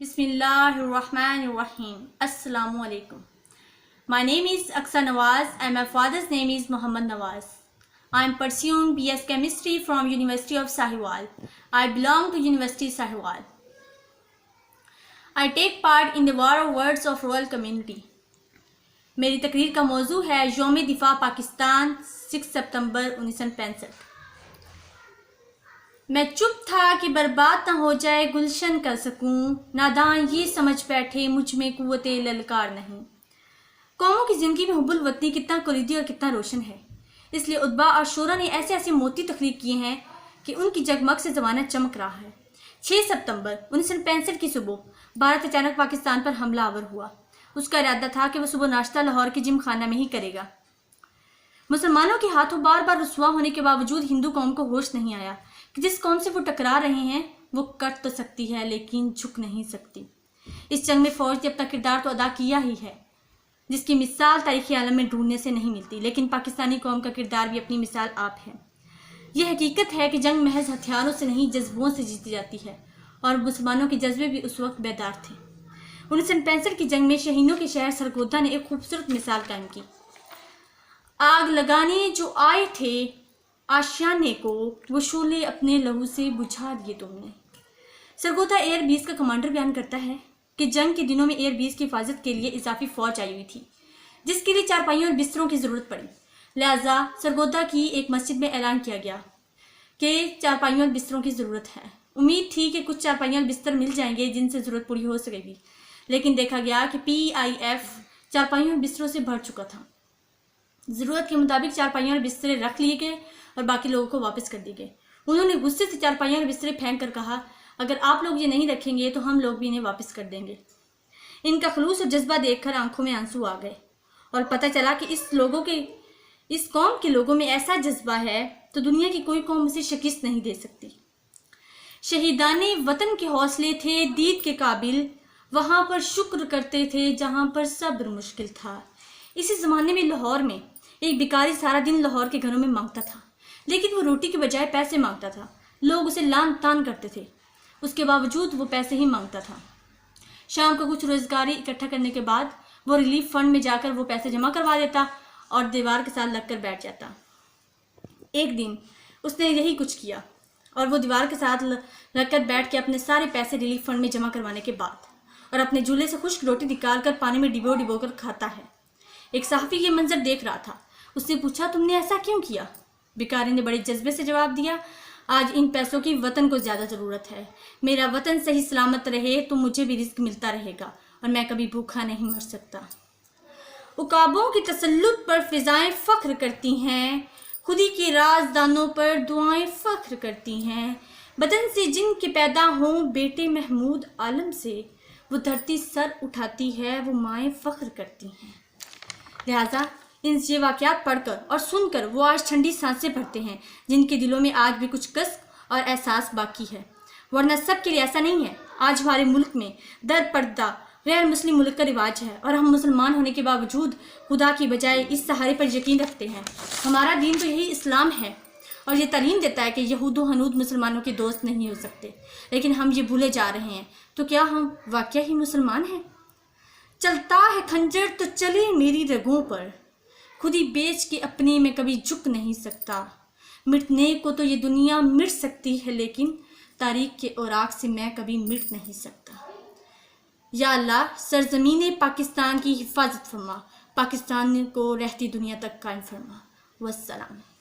Bismillahirrahmanirrahim. Assalamu alaikum. My name is Aksa Nawaz and my father's name is Muhammad Nawaz. I am pursuing BS Chemistry from University of Sahiwal. I belong to University Sahiwal. I take part in the War of Words of Rural Community. मेरी तकरीर का मौजू है यौम दिफा पाकिस्तान 6 सितंबर 1965। मैं चुप था कि बर्बाद न हो जाए गुलशन कर सकूं, नादान ये समझ बैठे मुझ में कुव्वते ललकार नहीं। कौमों की ज़िंदगी में हुब्बुल वतनी कितना कलीदी और कितना रोशन है, इसलिए उद्बा और शोरा ने ऐसे ऐसे मोती तख्लीक किए हैं कि उनकी जगमग से ज़माना चमक रहा है। 6 सितंबर 1965 की सुबह भारत अचानक पाकिस्तान पर हमला आवर हुआ। उसका इरादा था कि वह सुबह नाश्ता लाहौर के जिम खाना में ही करेगा। मुसलमानों के हाथों बार बार रुसवा होने के बावजूद हिंदू कौम को होश नहीं आया कि जिस कौम से वो टकरा रहे हैं वो कट तो सकती है लेकिन झुक नहीं सकती। इस जंग में फ़ौज ने अपना किरदार तो अदा किया ही है, जिसकी मिसाल तारीख़ी आलम में ढूंढने से नहीं मिलती, लेकिन पाकिस्तानी कौम का किरदार भी अपनी मिसाल आप है। यह हकीकत है कि जंग महज हथियारों से नहीं जज्बों से जीती जाती है, और मुसलमानों के जज्बे भी उस वक्त बेदार थे। 1965 की जंग में शहीदों के शहर सरगोदा ने एक खूबसूरत मिसाल कायम की। आग लगाने जो आए थे आशियाने को, वो शोले अपने लहू से बुझा दिए तुमने। सरगोदा एयर बेस का कमांडर बयान करता है कि जंग के दिनों में एयर बेस की हिफाजत के लिए इजाफी फ़ौज आई हुई थी, जिसके लिए चारपाइयों और बिस्तरों की ज़रूरत पड़ी। लिहाजा सरगोदा की एक मस्जिद में ऐलान किया गया कि चारपाइयों और बिस्तरों की ज़रूरत है। उम्मीद थी कि कुछ चारपाइयों और बिस्तर मिल जाएंगे जिनसे ज़रूरत पूरी हो सकेगी, लेकिन देखा गया कि PIF चारपाइयों और बिस्तरों से भर चुका था। ज़रूरत के मुताबिक चारपाइयों और बिस्तरे रख लिए गए और बाकी लोगों को वापस कर दिए गए। उन्होंने गुस्से से चारपाइयों और बिस्तरे फेंक कर कहा, अगर आप लोग ये नहीं रखेंगे तो हम लोग भी इन्हें वापस कर देंगे। इनका खलूस और जज्बा देखकर आंखों में आंसू आ गए और पता चला कि इस कौम के लोगों में ऐसा जज्बा है तो दुनिया की कोई कौम उसे शिकस्त नहीं दे सकती। शहीदाने वतन के हौसले थे दीद के काबिल, वहाँ पर शुक्र करते थे जहाँ पर सब्र मुश्किल था। इसी ज़माने में लाहौर में एक भिखारी सारा दिन लाहौर के घरों में मांगता था, लेकिन वो रोटी के बजाय पैसे मांगता था। लोग उसे लान तान करते थे, उसके बावजूद वो पैसे ही मांगता था। शाम को कुछ रोजगारी इकट्ठा करने के बाद वो रिलीफ फंड में जाकर वो पैसे जमा करवा देता और दीवार के साथ लगकर बैठ जाता। एक दिन उसने यही कुछ किया और वो दीवार के साथ लगकर बैठ के अपने सारे पैसे रिलीफ फंड में जमा करवाने के बाद और अपने झूले से खुश्क रोटी निकाल कर पानी में डिबो कर खाता है। एक सहाफ़ी ये मंजर देख रहा था। उसने पूछा, तुमने ऐसा क्यों किया? भिखारी ने बड़े जज्बे से जवाब दिया, आज इन पैसों की वतन को ज़्यादा ज़रूरत है। मेरा वतन सही सलामत रहे तो मुझे भी रिस्क मिलता रहेगा और मैं कभी भूखा नहीं मर सकता। उकाबों की तसल्लुत पर फ़िज़ाएं फ़ख्र करती हैं, खुदी के राजदानों पर दुआएं फ़ख्र करती हैं। बदन से जिनके पैदा हों बेटे महमूद आलम से, वो धरती सर उठाती है, वो माएँ फ़ख्र करती हैं। लिहाजा इन ये वाक़यात पढ़कर और सुनकर वो आज ठंडी सांसें भरते हैं, जिनके दिलों में आज भी कुछ कसक और एहसास बाकी है। वरना सब के लिए ऐसा नहीं है। आज हमारे मुल्क में दर पर्दा गैर मुस्लिम मुल्क का रिवाज है और हम मुसलमान होने के बावजूद खुदा की बजाय इस सहारे पर यकीन रखते हैं। हमारा दीन तो यही इस्लाम है और ये तालीम देता है कि यहूद व हनूद मुसलमानों के दोस्त नहीं हो सकते, लेकिन हम ये भूले जा रहे हैं। तो क्या हम वाकई ही मुसलमान हैं? चलता है खंजर तो चले मेरी रगों पर, खुद ही बेच के अपने में कभी झुक नहीं सकता। मिटने को तो ये दुनिया मिट सकती है, लेकिन तारीख के औराक से मैं कभी मिट नहीं सकता। या अल्लाह सरजमीन पाकिस्तान की हिफाजत फरमा, पाकिस्तान को रहती दुनिया तक कायम फरमा। वस्सलाम।